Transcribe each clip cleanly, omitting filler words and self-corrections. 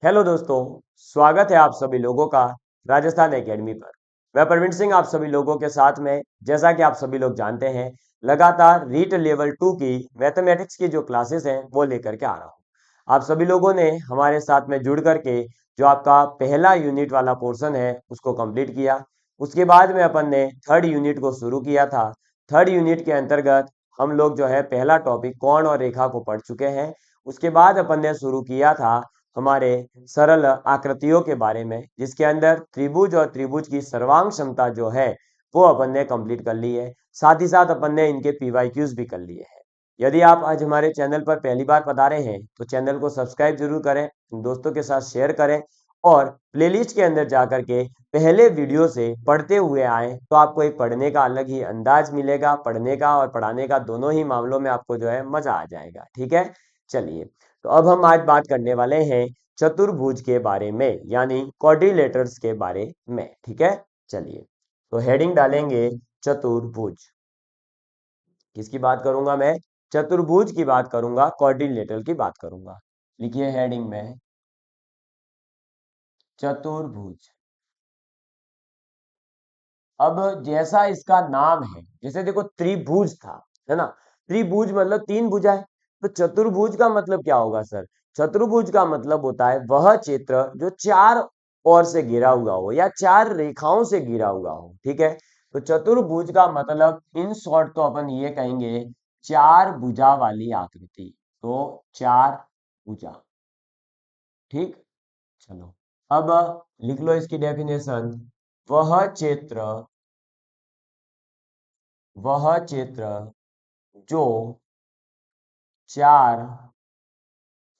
Hello दोस्तों, स्वागत है आप सभी लोगों का राजस्थान एकेडमी पर। मैं प्रवीण सिंह आप सभी लोगों के साथ में, जैसा कि आप सभी लोग जानते हैं, लगातार रीट लेवल 2 की मैथमेटिक्स की जो क्लासेस हैं वो लेकर के आ रहा हूँ। आप सभी लोगों ने हमारे साथ में जुड़ करके जो आपका पहला यूनिट वाला पोर्शन है उसको कंप्लीट किया। उसके बाद में अपन ने थर्ड यूनिट को शुरू किया था। थर्ड यूनिट के अंतर्गत हम लोग जो है पहला टॉपिक कोण और रेखा को पढ़ चुके हैं। उसके बाद अपन ने शुरू किया था हमारे सरल आकृतियों के बारे में, जिसके अंदर त्रिभुज और त्रिभुज की सर्वांग क्षमता जो है वो अपन ने कंप्लीट कर ली है। साथ ही साथ अपन ने इनके पीवाईक्यूज भी कर लिए हैं। यदि आप आज हमारे चैनल पर पहली बार पधारे हैं तो चैनल को सब्सक्राइब जरूर करें, दोस्तों के साथ शेयर करें और प्लेलिस्ट के अंदर जाकर के पहले वीडियो से पढ़ते हुए आए तो आपको एक पढ़ने का अलग ही अंदाज मिलेगा। पढ़ने का और पढ़ाने का दोनों ही मामलों में आपको जो है मजा आ जाएगा। ठीक है, चलिए। तो अब हम आज बात करने वाले हैं चतुर्भुज के बारे में, यानी क्वाड्रिलेटर्स के बारे में। ठीक है, चलिए। तो हेडिंग डालेंगे चतुर्भुज। किसकी बात करूंगा मैं? चतुर्भुज की बात करूंगा, क्वाड्रिलेटर की बात करूंगा। लिखिए हेडिंग में चतुर्भुज। अब जैसा इसका नाम है, जैसे देखो त्रिभुज था, है ना। त्रिभुज मतलब तीन भुजा है। तो चतुर्भुज का मतलब क्या होगा सर? चतुर्भुज का मतलब होता है वह क्षेत्र जो चार ओर से घिरा हुआ हो या चार रेखाओं से घिरा हुआ हो। ठीक है, तो चतुर्भुज का मतलब इन शॉर्ट तो अपन ये कहेंगे चार भुजा वाली आकृति। तो चार भुजा। ठीक, चलो। अब लिख लो इसकी डेफिनेशन। वह क्षेत्र, वह क्षेत्र जो चार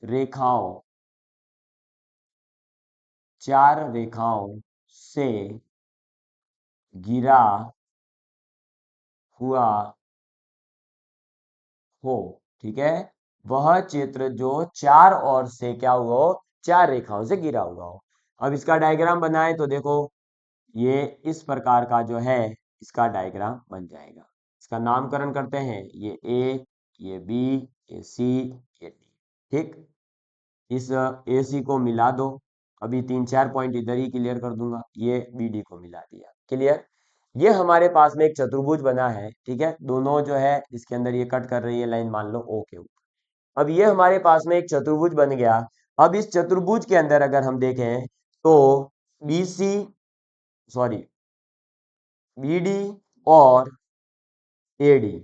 रेखाओं, चार रेखाओं से घिरा हुआ हो। ठीक है, वह क्षेत्र जो चार ओर से क्या हुआ हो? चार रेखाओं से घिरा हुआ हो। अब इसका डायग्राम बनाए तो देखो ये इस प्रकार का जो है इसका डायग्राम बन जाएगा। इसका नामकरण करते हैं, ये ए, ये बी, ये सी, ये डी। ठीक, इस ए सी को मिला दो। अभी तीन चार पॉइंट इधर ही क्लियर कर दूंगा। ये बी डी को मिला दिया। क्लियर। ये हमारे पास में एक चतुर्भुज बना है। ठीक है, दोनों जो है इसके अंदर ये कट कर रही है लाइन, मान लो ओ के ऊपर। अब ये हमारे पास में एक चतुर्भुज बन गया। अब इस चतुर्भुज के अंदर अगर हम देखें तो B C, sorry, B D और ए डी,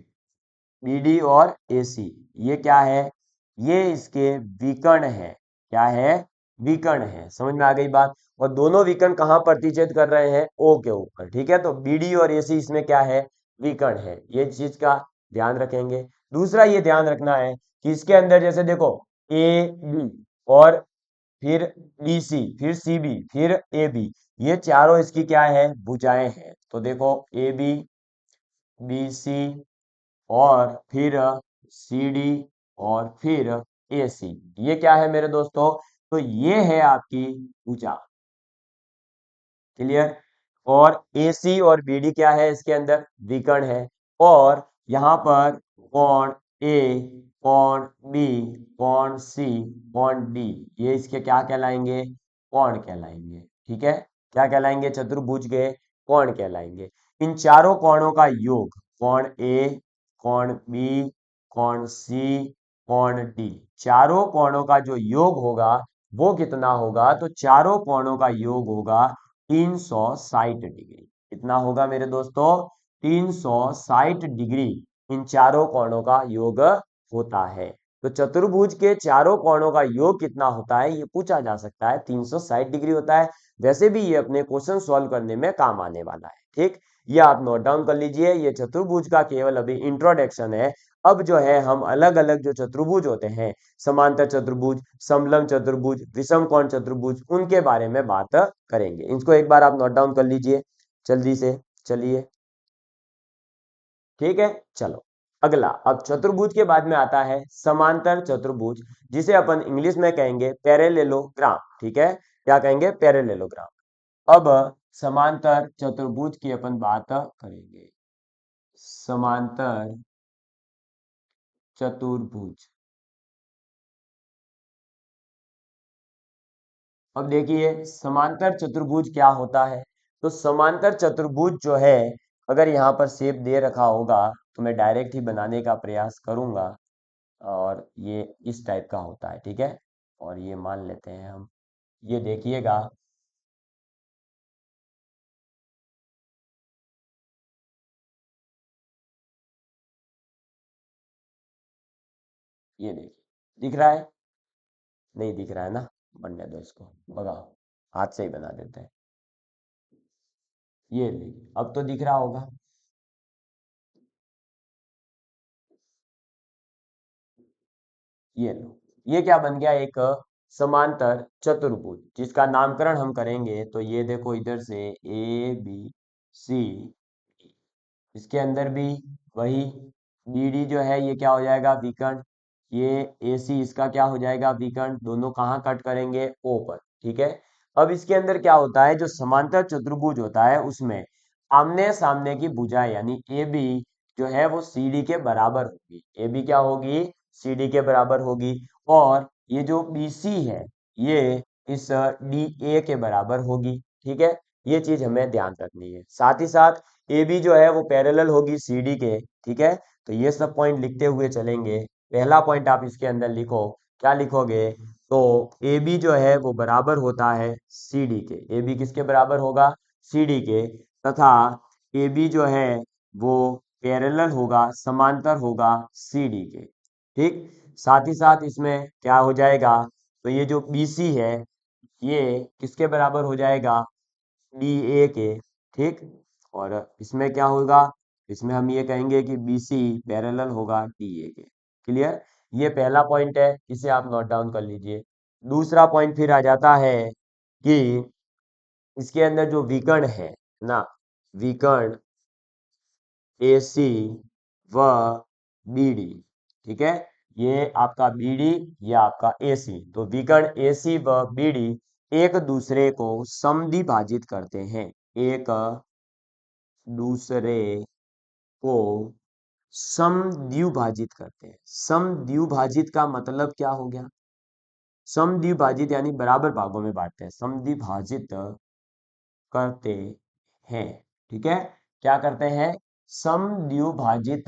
बी डी और ए सी, ये क्या है? ये इसके विकर्ण है। क्या है? विकर्ण है। समझ में आ गई बात? और दोनों विकर्ण कहाँ प्रतिच्छेद कर रहे हैं? ओ के ऊपर। ठीक है, तो बी डी और ए सी इसमें क्या है? विकर्ण है। ये चीज का ध्यान रखेंगे। दूसरा ये ध्यान रखना है कि इसके अंदर जैसे देखो ए बी और फिर बी सी, फिर सी बी, फिर ए बी, ये चारों इसकी क्या है? भुजाएं हैं। तो देखो ए बी, बी सी और फिर सी डी और फिर ए सी, ये क्या है मेरे दोस्तों? तो ये है आपकी भुजा। क्लियर। और ए सी और बी डी क्या है? इसके अंदर विकर्ण है। और यहाँ पर कोण ए, कोण बी, कोण सी, कोण डी, ये इसके क्या कहलाएंगे? कोण कहलाएंगे। ठीक है, क्या कहलाएंगे? चतुर्भुज के कोण कहलाएंगे। इन चारों कोणों का योग, कोण ए, कोण बी, कोण सी, कोण डी, चारों कोणों का जो योग होगा वो कितना होगा? तो चारों कोणों का योग होगा 360 डिग्री। कितना होगा मेरे दोस्तों? 360 डिग्री इन चारों कोणों का योग होता है। तो चतुर्भुज के चारों कोणों का योग कितना होता है ये पूछा जा सकता है। 360 डिग्री होता है। वैसे भी ये अपने क्वेश्चन सॉल्व करने में काम आने वाला है। ठीक, ये आप नोट डाउन कर लीजिए। ये चतुर्भुज का केवल अभी इंट्रोडक्शन है। अब जो है हम अलग अलग जो चतुर्भुज होते हैं, समांतर चतुर्भुज, समलंब चतुर्भुज, विषम कोण चतुर्भुज, उनके बारे में बात करेंगे। इनको एक बार आप नोट डाउन कर लीजिए जल्दी से। चलिए, ठीक है, चलो। अगला, अब चतुर्भुज के बाद में आता है समांतर चतुर्भुज, जिसे अपन इंग्लिश में कहेंगे पैरेलेलोग्राम। ठीक है, क्या कहेंगे? पैरेलेलोग्राम। अब समांतर चतुर्भुज की अपन बात करेंगे। समांतर चतुर्भुज, अब देखिए समांतर चतुर्भुज क्या होता है। तो समांतर चतुर्भुज जो है, अगर यहाँ पर शेप दे रखा होगा तो मैं डायरेक्ट ही बनाने का प्रयास करूंगा। और ये इस टाइप का होता है, ठीक है। और ये मान लेते हैं हम, ये देखिएगा, ये देखिए, दिख रहा है? नहीं दिख रहा है ना, बनने दो इसको, भगाओ, हाथ से ही बना देते हैं। ये देखिए अब तो दिख रहा होगा। ये लो, ये क्या बन गया, एक समांतर चतुर्भुज, जिसका नामकरण हम करेंगे तो ये देखो इधर से ए बी सी, इसके अंदर भी वही बी डी जो है ये क्या हो जाएगा, विकर्ण। ये ए सी इसका क्या हो जाएगा, विकर्ण। दोनों कहाँ कट करेंगे, ओ पर, ठीक है। अब इसके अंदर क्या होता है, जो समांतर चतुर्भुज होता है उसमें आमने सामने की भुजाएं यानी ए बी जो है वो सी डी के बराबर होगी। ए बी क्या होगी, सी डी के बराबर होगी। और ये जो बी सी है ये इस डी ए के बराबर होगी, ठीक है। ये चीज हमें ध्यान रखनी है। साथ ही साथ ए बी जो है वो पैरेलल होगी सी डी के, ठीक है। तो ये सब पॉइंट लिखते हुए चलेंगे। पहला पॉइंट आप इसके अंदर लिखो, क्या लिखोगे, तो ए बी जो है वो बराबर होता है सी डी के। ए बी किसके बराबर होगा, सी डी के। तथा ए बी जो है वो पैरेलल होगा, समांतर होगा सी डी के, ठीक। साथ ही साथ इसमें क्या हो जाएगा, तो ये जो बी सी है ये किसके बराबर हो जाएगा, डी ए के, ठीक। और इसमें क्या होगा, इसमें हम ये कहेंगे कि बी सी पैरेलल होगा डी ए के। क्लियर? ये पहला पॉइंट है, इसे आप नोट डाउन कर लीजिए। दूसरा पॉइंट फिर आ जाता है कि इसके अंदर जो विकर्ण है ना, विकर्ण ए सी व बी डी, ठीक है। ये आपका बी डी, ये आपका ए सी। तो विकर्ण ए सी व बी डी एक दूसरे को समद्विभाजित करते हैं, एक दूसरे को समद्विभाजित करते हैं। समद्विभाजित का मतलब क्या हो गया, समद्विभाजित यानी बराबर भागों में बांटते हैं, समद्विभाजित करते हैं, ठीक है। क्या करते हैं, समद्विभाजित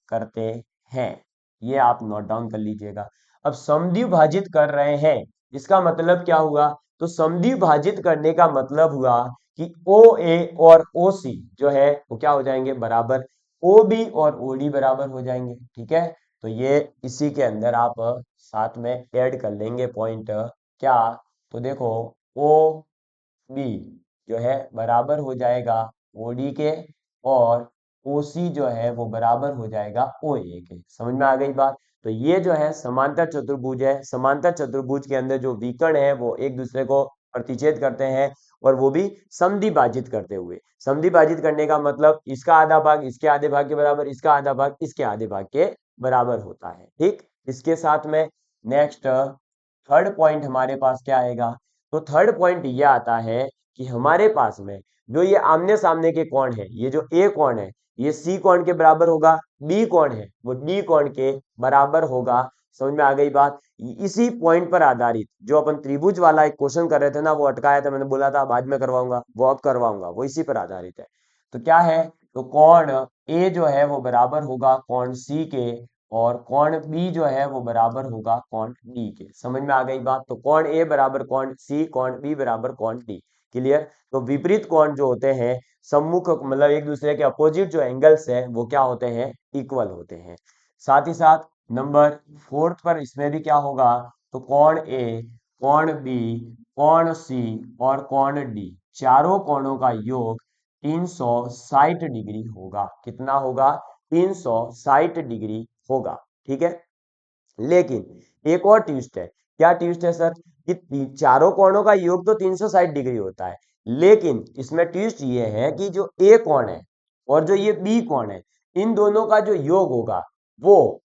करते हैं। ये आप नोट डाउन कर लीजिएगा। अब समद्विभाजित कर रहे हैं, इसका मतलब क्या हुआ, तो समद्विभाजित करने का मतलब हुआ कि ओ ए और ओ सी जो है वो क्या हो जाएंगे, बराबर। ओ बी और ओ डी बराबर हो जाएंगे, ठीक है। तो ये इसी के अंदर आप साथ में ऐड कर लेंगे पॉइंट, क्या, तो देखो ओ बी जो है बराबर हो जाएगा ओडी के, और ओसी जो है वो बराबर हो जाएगा ओए के। समझ में आ गई बात? तो ये जो है समांतर चतुर्भुज है। समांतर चतुर्भुज के अंदर जो विकर्ण है वो एक दूसरे को प्रतिच्छेद करते हैं, और वो भी समद्विभाजित करते हुए। समद्विभाजित करने का मतलब इसका आधा भाग इसके आधे भाग के बराबर, इसका आधा भाग इसके आधे भाग के बराबर होता है, ठीक। इसके साथ में नेक्स्ट थर्ड पॉइंट हमारे पास क्या आएगा, तो थर्ड पॉइंट ये आता है कि हमारे पास में जो ये आमने सामने के कोण है, ये जो ए कोण है ये सी कोण के बराबर होगा, बी कोण है वो डी कोण के बराबर होगा। समझ में आ गई बात? इसी पॉइंट पर आधारित जो अपन त्रिभुज वाला एक क्वेश्चन कर रहे थे ना, वो अटकाया था, मैंने बोला था बाद में करवाऊंगा, वो अब करवाऊंगा, वो इसी पर आधारित है। तो क्या है, तो कोण ए जो है वो बराबर होगा कोण सी के, और कोण बी जो है वो बराबर होगा कोण डी के। समझ में आ गई बात? तो कोण ए बराबर कोण सी, कोण बी बराबर कोण डी। क्लियर? तो विपरीत कोण जो होते हैं, सम्मुख मतलब एक दूसरे के अपोजिट जो एंगल्स है वो क्या होते हैं, इक्वल होते हैं। साथ ही साथ नंबर फोर्थ पर इसमें भी क्या होगा, तो कोण ए, कोण बी, कोण सी और कोण डी, चारों कोणों का योग 360 डिग्री होगा। कितना होगा, 360 डिग्री होगा, ठीक है। लेकिन एक और ट्विस्ट है। क्या ट्विस्ट है सर, कि चारों कोणों का योग तो 360 डिग्री होता है, लेकिन इसमें ट्विस्ट ये है कि जो ए कोण है और जो ये बी कोण है, इन दोनों का जो योग होगा वो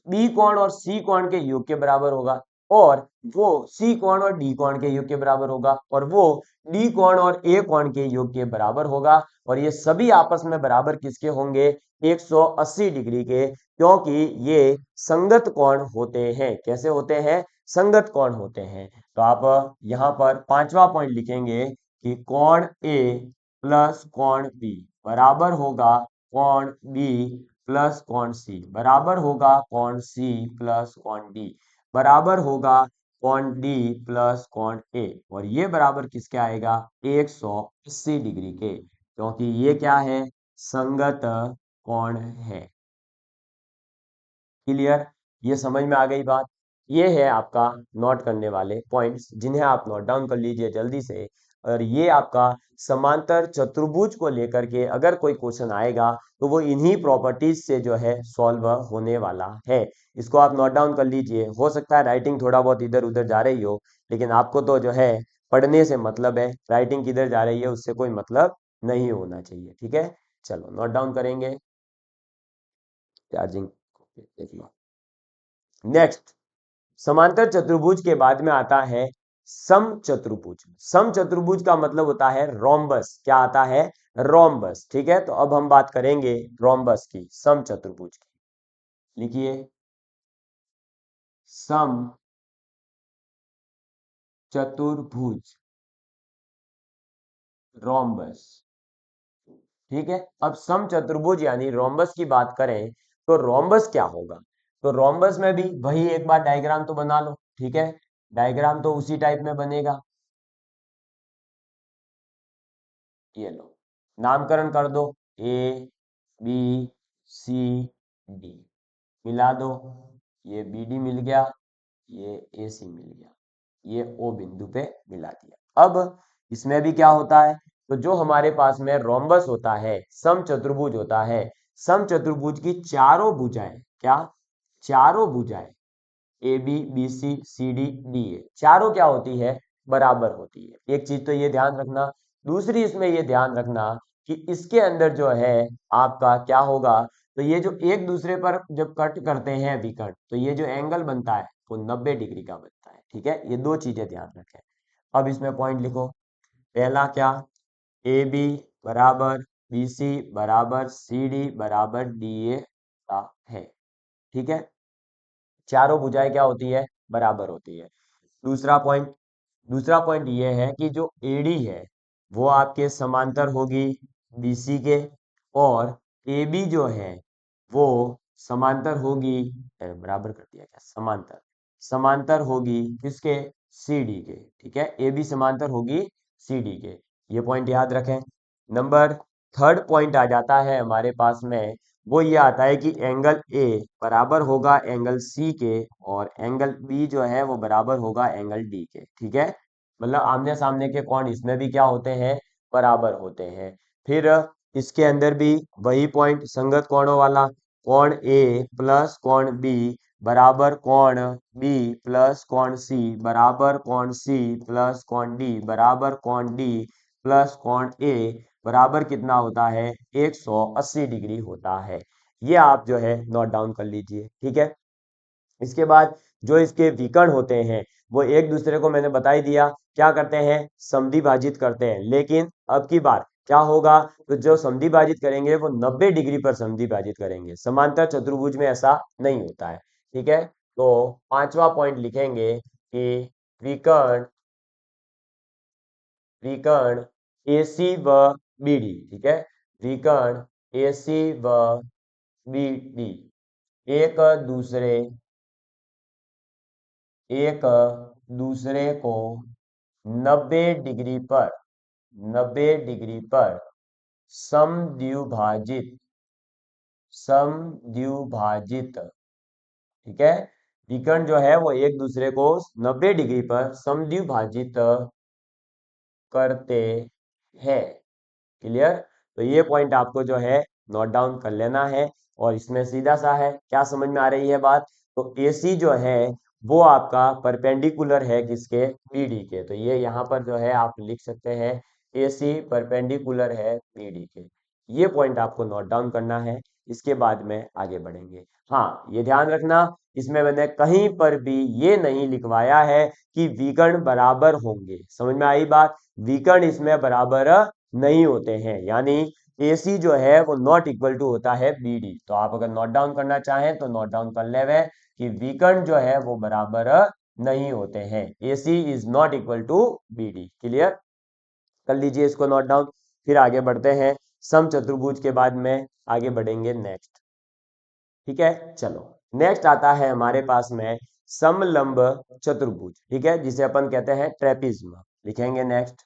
बी कोण और सी कोण के योग के बराबर होगा, और वो सी कोण और डी कोण के योग के बराबर होगा, और वो डी कोण और ए कोण के योग के बराबर होगा। और ये सभी आपस में बराबर किसके होंगे, 180 डिग्री के, क्योंकि ये संगत कोण होते हैं। कैसे होते हैं, संगत कोण होते हैं। तो आप यहाँ पर पांचवा पॉइंट लिखेंगे कि कोण ए प्लस कोण बी बराबर होगा कोण बी प्लस कोण सी बराबर होगा कोण सी प्लस कोण डी बराबर होगा कोण डी प्लस कोण ए, और ये बराबर किसके आएगा 180 डिग्री के, क्योंकि ये क्या है संगत कोण है। क्लियर, ये समझ में आ गई बात। ये है आपका नोट करने वाले पॉइंट्स जिन्हें आप नोट डाउन कर लीजिए जल्दी से। और ये आपका समांतर चतुर्भुज को लेकर के अगर कोई क्वेश्चन आएगा तो वो इन्हीं प्रॉपर्टीज से जो है सॉल्व होने वाला है। इसको आप नोट डाउन कर लीजिए। हो सकता है राइटिंग थोड़ा बहुत इधर उधर जा रही हो, लेकिन आपको तो जो है पढ़ने से मतलब है, राइटिंग किधर जा रही है उससे कोई मतलब नहीं होना चाहिए। ठीक है, चलो नोट डाउन करेंगे। चार्जिंग देख लो। नेक्स्ट, समांतर चतुर्भुज के बाद में आता है समचतुर्भुज। समचतुर्भुज का मतलब होता है रोम्बस। क्या आता है? रोम्बस। ठीक है, तो अब हम बात करेंगे रोम्बस की, समचतुर्भुज की। लिखिए समचतुर्भुज रोम्बस। ठीक है, अब समचतुर्भुज यानी रोम्बस की बात करें तो रोम्बस क्या होगा? तो रोम्बस में भी वही एक बार डायग्राम तो बना लो। ठीक है, डायग्राम तो उसी टाइप में बनेगा। ये लो, नामकरण कर दो, ए बी सी डी मिला दो, ये बी डी मिल गया, ये ए सी मिल गया, ये ओ बिंदु पे मिला दिया। अब इसमें भी क्या होता है, तो जो हमारे पास में रोम्बस होता है, समचतुर्भुज होता है, समचतुर्भुज की चारों भुजाएं, क्या चारों भुजाएं A B B C C D D A चारों क्या होती है? बराबर होती है। एक चीज तो ये ध्यान रखना। दूसरी इसमें ये ध्यान रखना कि इसके अंदर जो है आपका क्या होगा, तो ये जो एक दूसरे पर जब कट करते हैं विकर्ण, तो ये जो एंगल बनता है वो 90 डिग्री का बनता है। ठीक है, ये दो चीजें ध्यान रखें। अब इसमें पॉइंट लिखो। पहला क्या, ए बी बराबर बी सी बराबर सी डी बराबर डी ए का है। ठीक है, चारों भुजाएं क्या होती है? बराबर होती है। दूसरा पॉइंट ये है कि जो एडी है वो आपके समांतर होगी बीसी के, और एबी जो है वो समांतर होगी, बराबर कर दिया क्या, समांतर समांतर होगी किसके? सीडी के। ठीक है, एबी समांतर होगी सीडी के। ये पॉइंट याद रखें। नंबर थर्ड पॉइंट आ जाता है हमारे पास में, वो ये आता है कि एंगल ए बराबर होगा एंगल सी के, और एंगल बी जो है वो बराबर होगा एंगल डी के। ठीक है, मतलब आमने सामने के कोण इसमें भी क्या होते हैं? बराबर होते हैं। फिर इसके अंदर भी वही पॉइंट, संगत कोणों वाला, कोण ए प्लस कोण बी बराबर कोण बी प्लस कोण सी बराबर कोण सी प्लस कोण डी बराबर कोण डी प्लस कोण ए बराबर कितना होता है? 180 डिग्री होता है। ये आप जो है नोट डाउन कर लीजिए। ठीक है, इसके बाद जो इसके विकर्ण होते हैं वो एक दूसरे को मैंने बता ही दिया क्या करते हैं, समद्वि भाजित करते हैं। लेकिन अब की बार क्या होगा, तो जो समद्वि भाजित करेंगे वो 90 डिग्री पर समद्वि भाजित करेंगे। समांतर चतुर्भुज में ऐसा नहीं होता है। ठीक है, तो पांचवा पॉइंट लिखेंगे कि विकर्ण विकर्ण AC व BD। ठीक है, विकर्ण AC व BD एक दूसरे एक दूसरे को 90 डिग्री पर 90 डिग्री पर समद्विभाजित समद्विभाजित ठीक है, विकर्ण जो है वो एक दूसरे को 90 डिग्री पर समद्विभाजित करते हैं। क्लियर, तो ये पॉइंट आपको जो है नोट डाउन कर लेना है। और इसमें सीधा सा है, क्या समझ में आ रही है बात, तो AC जो है वो आपका परपेंडिकुलर है किसके? BD के। तो ये यहाँ पर जो है आप लिख सकते हैं AC परपेंडिकुलर है BD के। ये पॉइंट आपको नोट डाउन करना है, इसके बाद में आगे बढ़ेंगे। हाँ, ये ध्यान रखना, इसमें मैंने कहीं पर भी ये नहीं लिखवाया है कि विकर्ण बराबर होंगे। समझ में आई बात? विकर्ण इसमें बराबर नहीं होते हैं, यानी AC जो है वो नॉट इक्वल टू होता है BD। तो आप अगर नोट डाउन करना चाहें तो नोट डाउन कर ले कि विकर्ण जो है वो बराबर नहीं होते हैं। AC is not equal to BD। Clear कर लीजिए इसको नोट डाउन। फिर आगे बढ़ते हैं, सम चतुर्भुज के बाद में आगे बढ़ेंगे नेक्स्ट। ठीक है, चलो नेक्स्ट आता है हमारे पास में समलंब चतुर्भुज। ठीक है, जिसे अपन कहते हैं ट्रेपिज्म। लिखेंगे नेक्स्ट,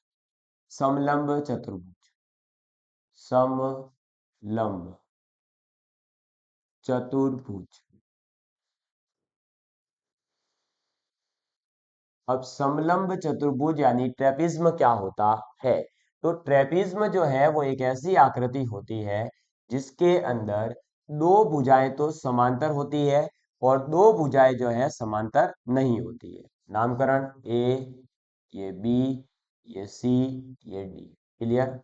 समलंब चतुर्भुज। समलंब चतुर्भुज। अब समलंब चतुर्भुज यानी ट्रेपिज्म क्या होता है? तो ट्रेपिज्म जो है वो एक ऐसी आकृति होती है जिसके अंदर दो भुजाएं तो समांतर होती है और दो भुजाएं जो है समांतर नहीं होती है। नामकरण, ए, ये बी, ये सी, ये डी। क्लियर।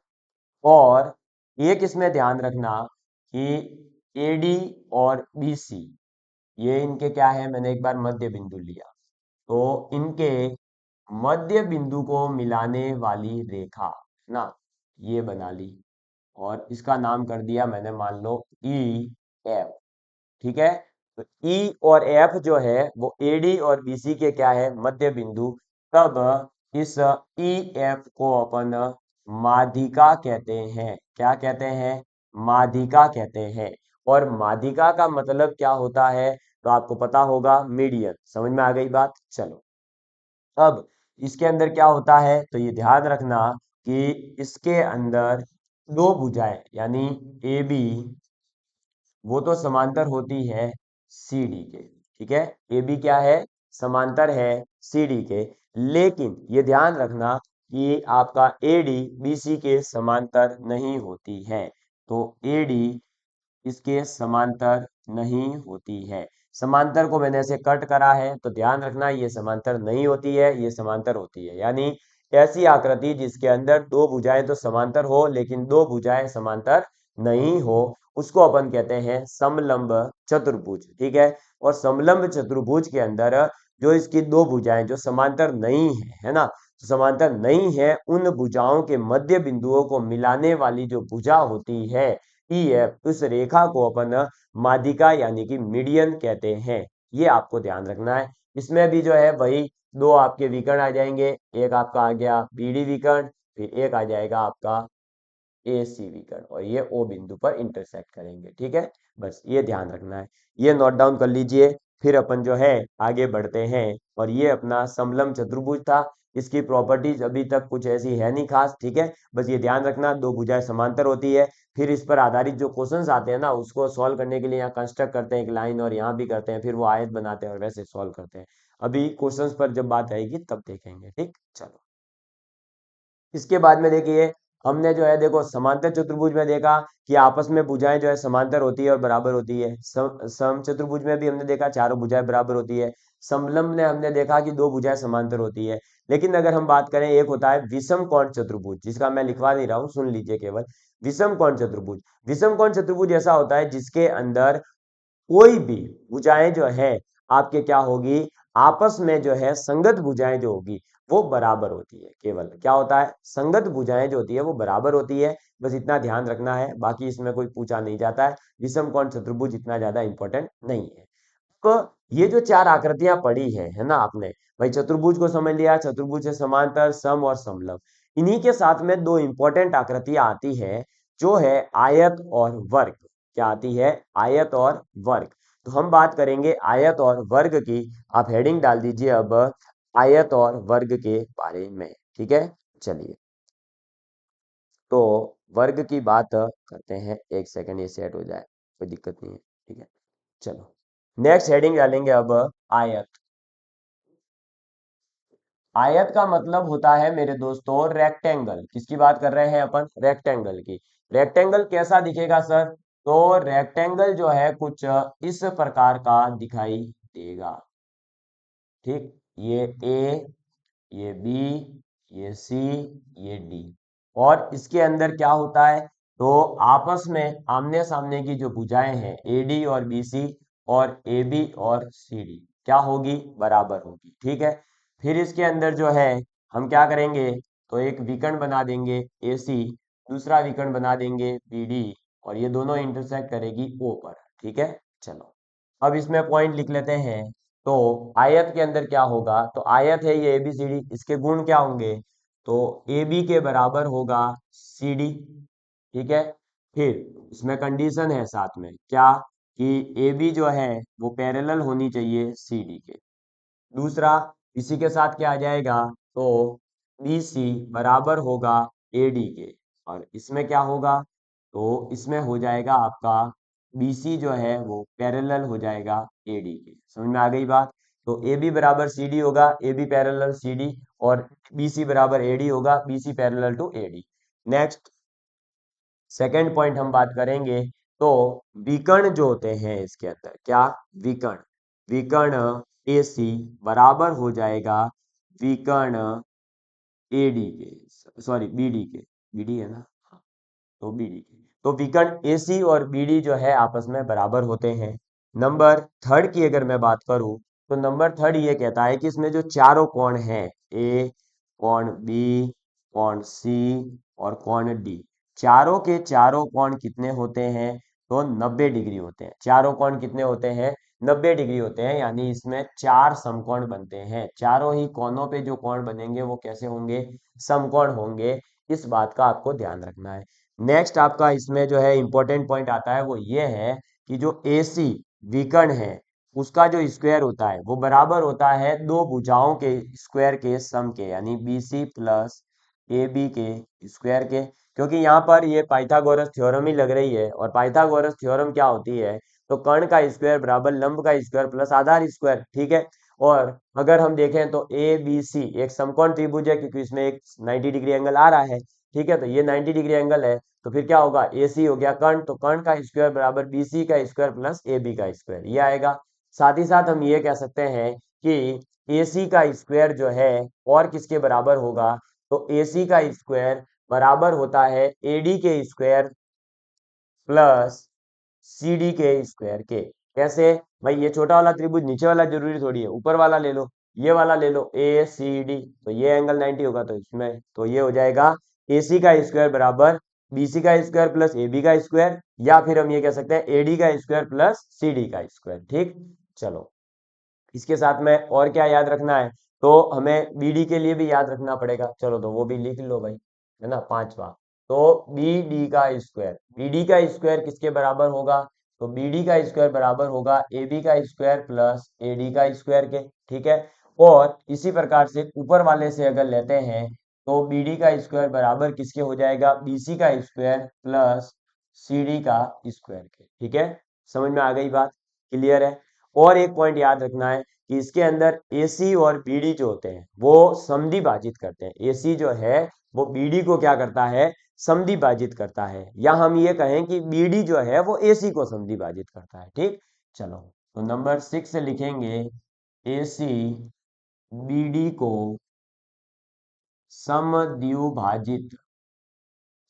और एक इसमें ध्यान रखना कि एडी और बीसी, ये इनके क्या है, मैंने एक बार मध्य बिंदु लिया तो इनके मध्य बिंदु को मिलाने वाली रेखा ना, ये बना ली और इसका नाम कर दिया मैंने, मान लो EF। ठीक है, तो E और F जो है वो AD और BC के क्या है, मध्य बिंदु। तब इस EF को अपन माध्यिका कहते हैं। क्या कहते हैं? माध्यिका कहते हैं। और माध्यिका का मतलब क्या होता है तो आपको पता होगा, मीडियन। समझ में आ गई बात? चलो, अब इसके अंदर क्या होता है तो ये ध्यान रखना कि इसके अंदर दो भुजाएं यानी AB, वो तो समांतर होती है CD के। ठीक है, AB क्या है, समांतर है CD के। लेकिन ये ध्यान रखना कि आपका AD BC के समांतर नहीं होती है। तो AD इसके समांतर नहीं होती है। समांतर को मैंने ऐसे कट करा है तो ध्यान रखना ये समांतर नहीं होती है, ये समांतर होती है। यानी ऐसी आकृति जिसके अंदर दो भुजाएं तो समांतर हो लेकिन दो भुजाएं समांतर नहीं हो, उसको अपन कहते हैं समलंब चतुर्भुज। ठीक है, और समलंब चतुर्भुज के अंदर जो इसकी दो भुजाएं जो समांतर नहीं है ना, तो समांतर नहीं है, उन भुजाओं के मध्य बिंदुओं को मिलाने वाली जो भुजा होती है EF, उस रेखा को अपन माध्यिका यानी कि मीडियन कहते हैं। ये आपको ध्यान रखना है। इसमें भी जो है वही दो आपके विकर्ण आ जाएंगे, एक आपका आ गया BD विकर्ण, फिर एक आ जाएगा आपका AC विकर्ण, और ये O बिंदु पर इंटरसेक्ट करेंगे। ठीक है, बस ये ध्यान रखना है, ये नोट डाउन कर लीजिए। फिर अपन जो है आगे बढ़ते हैं, और ये अपना समलंब चतुर्भुज था। इसकी प्रॉपर्टीज अभी तक कुछ ऐसी है नहीं खास। ठीक है, बस ये ध्यान रखना दो भुजाएं समांतर होती है। फिर इस पर आधारित जो क्वेश्चंस आते हैं ना, उसको सॉल्व करने के लिए यहाँ कंस्ट्रक्ट करते हैं एक लाइन, और यहाँ भी करते हैं, फिर वो आयत बनाते हैं और वैसे सॉल्व करते हैं। अभी क्वेश्चंस पर जब बात आएगी तब देखेंगे। ठीक, चलो। इसके बाद में देखिए, हमने जो है देखो समांतर चतुर्भुज में देखा कि आपस में भुजाएं जो है समांतर होती है और बराबर होती है। सम चतुर्भुज में भी हमने देखा चारों भुजाएं बराबर होती है। समलंब में हमने देखा कि दो भुजाएं समांतर होती है। लेकिन अगर हम बात करें, एक होता है विषम कोण चतुर्भुज, जिसका मैं लिखवा नहीं रहा हूं, सुन लीजिए केवल। विषम कोण चतुर्भुज, विषम कोण चतुर्भुज ऐसा होता है जिसके अंदर कोई भी भुजाएं जो है आपके क्या होगी, आपस में जो है संगत भुजाएं जो होगी वो बराबर होती है। केवल क्या होता है, संगत भुजाएं जो होती है वो बराबर होती है। बस इतना ध्यान रखना है, बाकी इसमें कोई पूछा नहीं जाता है। विषम कोण चतुर्भुज इतना ज्यादा इंपॉर्टेंट नहीं है। तो ये जो चार आकृतियां पढ़ी है ना आपने, भाई चतुर्भुज को समझ लिया, चतुर्भुज से समांतर, सम और समलंब। इन्हीं के साथ में दो इंपॉर्टेंट आकृतियां आती है, जो है आयत और वर्ग। क्या आती है? आयत और वर्ग। तो हम बात करेंगे आयत और वर्ग की। आप हेडिंग डाल दीजिए अब, आयत और वर्ग के बारे में। ठीक है, चलिए तो वर्ग की बात करते हैं। एक सेकंड ये सेट हो जाए, कोई दिक्कत नहीं है। ठीक है, चलो नेक्स्ट हेडिंग डालेंगे अब, आयत। आयत का मतलब होता है मेरे दोस्तों रेक्टेंगल। किसकी बात कर रहे हैं अपन? रेक्टेंगल की। रेक्टेंगल कैसा दिखेगा सर? तो रेक्टेंगल जो है कुछ इस प्रकार का दिखाई देगा। ठीक, ये ए, ये बी, ये सी, ये डी। और इसके अंदर क्या होता है तो आपस में आमने सामने की जो भुजाएं हैं AD और BC, और AB और CD क्या होगी? बराबर होगी। ठीक है, फिर इसके अंदर जो है हम क्या करेंगे तो एक विकर्ण बना देंगे AC, दूसरा विकर्ण बना देंगे BD, और ये दोनों इंटरसेक्ट करेगी O पर। ठीक है, चलो अब इसमें पॉइंट लिख लेते हैं तो आयत के अंदर क्या होगा, तो आयत है ये ABCD, इसके गुण क्या होंगे, तो AB के बराबर होगा CD। ठीक है, फिर इसमें कंडीशन है साथ में क्या, कि AB जो है वो पैरेलल होनी चाहिए CD के। दूसरा, इसी के साथ क्या आ जाएगा, तो BC बराबर होगा AD के। और इसमें क्या होगा, तो इसमें हो जाएगा आपका BC जो है वो पैरेलल हो जाएगा AD के। समझ में आ गई बात। तो AB बराबर CD होगा, AB पैरेलल CD, और BC बराबर AD होगा, BC parallel to AD। Next second point हम बात करेंगे, तो विकर्ण जो होते हैं इसके अंदर क्या, विकर्ण विकर्ण AC बराबर हो जाएगा विकर्ण AD के, सॉरी BD के, BD है ना, हाँ, तो BD के। तो विकर्ण AC और BD जो है आपस में बराबर होते हैं। नंबर थर्ड की अगर मैं बात करूं, तो नंबर थर्ड ये कहता है कि इसमें जो चारों कोण हैं, A, कोण B, कोण C और कोण D, चारों के चारों कोण कितने होते हैं, तो 90 डिग्री होते हैं। चारों कोण कितने होते हैं, 90 डिग्री होते हैं, यानी इसमें चार समकोण बनते हैं। चारों ही कोनों पे जो कोण बनेंगे वो कैसे होंगे, समकोण होंगे। इस बात का आपको ध्यान रखना है। नेक्स्ट आपका इसमें जो है इंपॉर्टेंट पॉइंट आता है वो ये है कि जो AC विकर्ण है उसका जो स्क्वायर होता है वो बराबर होता है दो भुजाओं के स्क्वायर के सम के, यानी BC प्लस AB के स्क्वायर के। क्योंकि यहाँ पर ये पाइथागोरस थ्योरम ही लग रही है, और पाइथागोरस थ्योरम क्या होती है, तो कर्ण का स्क्वायर बराबर लंब का स्क्वायर प्लस आधार स्क्वायर। ठीक है, और अगर हम देखें तो ABC एक समकोण त्रिभुज है, क्योंकि इसमें एक 90 डिग्री एंगल आ रहा है। ठीक है, तो ये 90 डिग्री एंगल है, तो फिर क्या होगा, AC हो गया कर्ण, तो कर्ण का स्क्वायर बराबर BC का स्क्वायर प्लस AB का स्क्वायर, ये आएगा। साथ ही साथ हम ये कह सकते हैं कि AC का स्क्वायर जो है और किसके बराबर होगा, तो AC का स्क्वायर बराबर होता है AD के स्क्वायर प्लस CD के स्क्वायर के। कैसे भाई, ये छोटा वाला त्रिभुज नीचे वाला जरूरी थोड़ी है, ऊपर वाला ले लो, ये वाला ले लो ACD, तो ये एंगल 90 होगा, तो इसमें तो ये हो जाएगा AC का स्क्वायर बराबर BC का स्क्वायर प्लस AB का स्क्वायर, या फिर हम ये कह सकते हैं AD का स्क्वायर प्लस CD का स्क्वायर। ठीक, चलो इसके साथ में और क्या याद रखना है, तो हमें BD के लिए भी याद रखना पड़ेगा। चलो तो वो भी लिख लो भाई, है ना, पांचवा। तो BD का स्क्वायर किसके बराबर होगा, तो BD का स्क्वायर बराबर होगा AB का स्क्वायर प्लस AD का स्क्वायर के। ठीक है, और इसी प्रकार से ऊपर वाले से अगर लेते हैं, तो BD का स्क्वायर बराबर किसके हो जाएगा, BC का स्क्वायर प्लस CD का स्क्वायर के। ठीक है, समझ में आ गई बात, क्लियर है। और एक पॉइंट याद रखना है कि इसके अंदर AC और BD जो होते हैं वो समद्वि भाजित करते हैं। AC जो है वो BD को क्या करता है, समद्वि भाजित करता है, या हम ये कहें कि BD जो है वो AC को समद्वि भाजित करता है। ठीक, चलो तो नंबर 6 से लिखेंगे AC BD को समद्विभाजित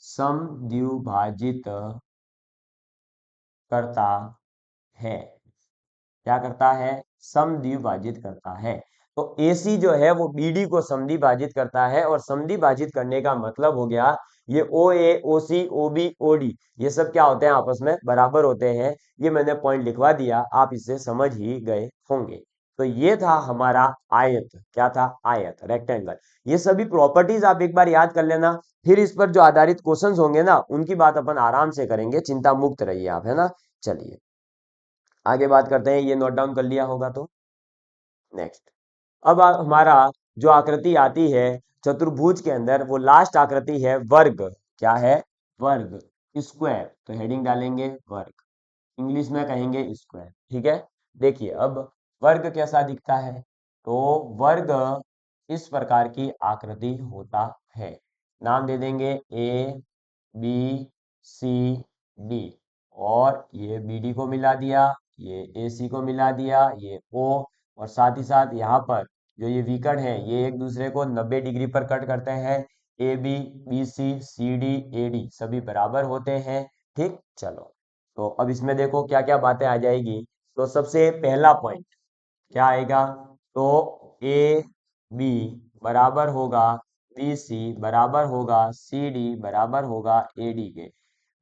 समद्विभाजित करता है। क्या करता है, समद्विभाजित करता है। तो AC जो है वो BD को समद्विभाजित करता है, और समद्विभाजित करने का मतलब हो गया ये OA OC OB OD ये सब क्या होते हैं, आपस में बराबर होते हैं। ये मैंने पॉइंट लिखवा दिया, आप इससे समझ ही गए होंगे। तो ये था हमारा आयत, क्या था, आयत, रेक्टेंगल। ये सभी प्रॉपर्टीज आप एक बार याद कर लेना, फिर इस पर जो आधारित क्वेश्चंस होंगे ना उनकी बात अपन आराम से करेंगे, चिंता मुक्त रहिए आप, है ना। चलिए आगे बात करते हैं, ये नोट डाउन कर लिया होगा तो नेक्स्ट। अब हमारा जो आकृति आती है चतुर्भुज के अंदर, वो लास्ट आकृति है वर्ग। क्या है, वर्ग, स्क्वायर, तो हेडिंग डालेंगे वर्ग, इंग्लिश में कहेंगे स्क्वायर। ठीक है, देखिए अब वर्ग कैसा दिखता है, तो वर्ग इस प्रकार की आकृति होता है। नाम दे देंगे ABCD, और ये BD को मिला दिया, ये AC को मिला दिया, ये O, और साथ ही साथ यहाँ पर जो ये विकर्ण है ये एक दूसरे को 90 डिग्री पर कट करते हैं। AB BC CD AD सभी बराबर होते हैं। ठीक, चलो तो अब इसमें देखो क्या क्या बातें आ जाएगी। तो सबसे पहला पॉइंट क्या आएगा, तो AB बराबर होगा BC बराबर होगा CD बराबर होगा AD के,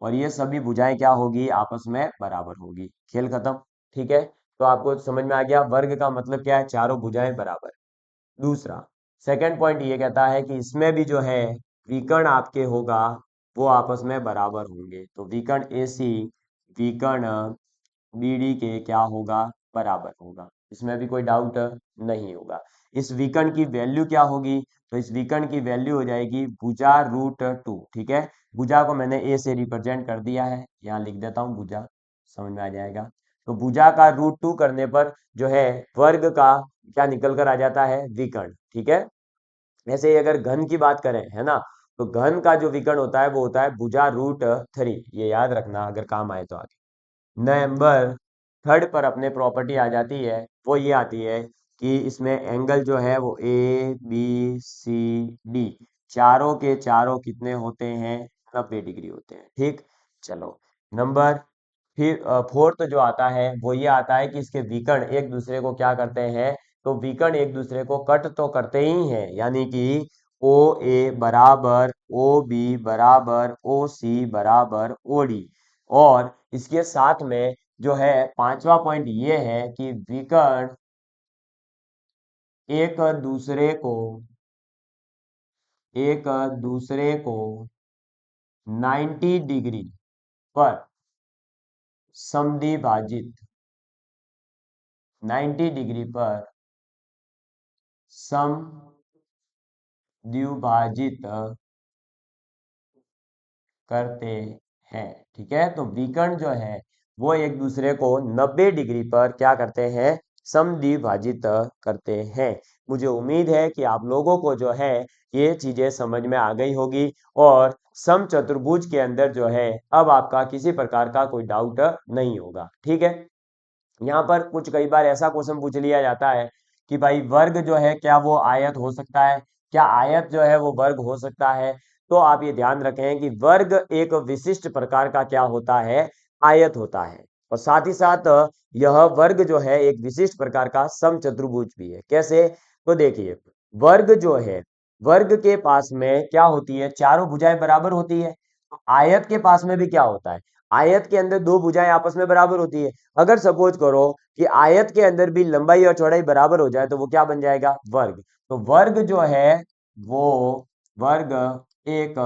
और ये सभी भुजाएं क्या होगी, आपस में बराबर होगी, खेल खत्म। ठीक है, तो आपको समझ में आ गया वर्ग का मतलब क्या है, चारों भुजाएं बराबर। दूसरा सेकंड पॉइंट ये कहता है कि इसमें भी जो है विकर्ण आपके होगा वो आपस में बराबर होंगे। तो विकर्ण AC विकर्ण BD के क्या होगा, बराबर होगा। इसमें भी कोई डाउट नहीं होगा। इस विकर्ण की वैल्यू क्या होगी, तो इस विकर्ण की वैल्यू हो जाएगी भुजा √2। ठीक है, भुजा को मैंने A से रिप्रेजेंट कर दिया है, यहाँ लिख देता हूँ भुजा, समझ में आ जाएगा। तो भुजा का √2 करने पर जो है वर्ग का क्या निकल कर आ जाता है, विकर्ण। ठीक है, ऐसे ही अगर घन की बात करें, है ना, तो घन का जो विकर्ण होता है वो होता है भुजा √3। ये याद रखना अगर काम आए तो आगे। नंबर थर्ड पर अपने प्रॉपर्टी आ जाती है, वो ये आती है कि इसमें एंगल जो है वो ABCD चारों के चारों कितने होते हैं, 90 डिग्री होते हैं। ठीक, चलो नंबर फिर फोर्थ जो आता है वो ये आता है कि इसके विकर्ण एक दूसरे को क्या करते हैं, तो विकर्ण एक दूसरे को कट तो करते ही हैं, यानी कि OA बराबर OB बराबर OC बराबर OD। और इसके साथ में जो है पांचवा पॉइंट ये है कि विकर्ण एक दूसरे को 90 डिग्री पर समद्विभाजित 90 डिग्री पर समद्विभाजित करते हैं। ठीक है, तो विकर्ण जो है वो एक दूसरे को 90 डिग्री पर क्या करते हैं, समद्विभाजित करते हैं। मुझे उम्मीद है कि आप लोगों को जो है ये चीजें समझ में आ गई होगी और समचतुर्भुज के अंदर जो है अब आपका किसी प्रकार का कोई डाउट नहीं होगा। ठीक है, यहाँ पर कुछ कई बार ऐसा क्वेश्चन पूछ लिया जाता है कि भाई वर्ग जो है क्या वो आयत हो सकता है, क्या आयत जो है वो वर्ग हो सकता है। तो आप ये ध्यान रखें कि वर्ग एक विशिष्ट प्रकार का क्या होता है, आयत होता है। और साथ ही साथ यह वर्ग जो है एक विशिष्ट प्रकार का समचतुर्भुज भी है। कैसे, तो देखिए वर्ग जो है, वर्ग के पास में क्या होती है, चारों भुजाएं बराबर होती है। आयत के पास में भी क्या होता है, आयत के अंदर दो भुजाएं आपस में बराबर होती है। अगर सपोज करो कि आयत के अंदर भी लंबाई और चौड़ाई बराबर हो जाए तो वो क्या बन जाएगा, वर्ग। तो वर्ग जो है वो वर्ग एक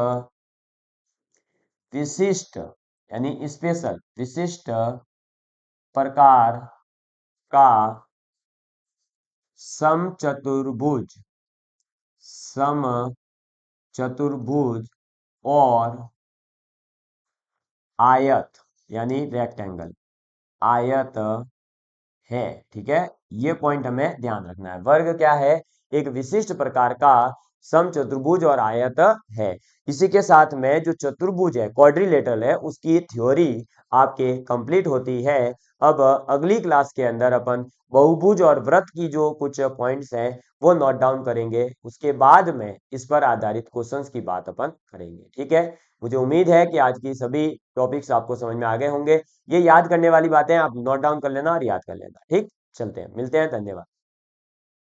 विशिष्ट यानी स्पेशल विशिष्ट प्रकार का समचतुर्भुज समचतुर्भुज और आयत यानी रेक्टेंगल आयत है। ठीक है, ये पॉइंट हमें ध्यान रखना है। वर्ग क्या है, एक विशिष्ट प्रकार का समचतुर्भुज और आयत है। इसी के साथ में जो चतुर्भुज है, क्वाड्रिलेटरल है, उसकी थ्योरी आपके कंप्लीट होती है। अब अगली क्लास के अंदर अपन बहुभुज और वृत्त की जो कुछ पॉइंट्स हैं वो नोट डाउन करेंगे, उसके बाद में इस पर आधारित क्वेश्चंस की बात अपन करेंगे। ठीक है, मुझे उम्मीद है कि आज की सभी टॉपिक्स आपको समझ में आ गए होंगे। ये याद करने वाली बातें आप नोट डाउन कर लेना और याद कर लेना। ठीक, चलते हैं, मिलते हैं, धन्यवाद।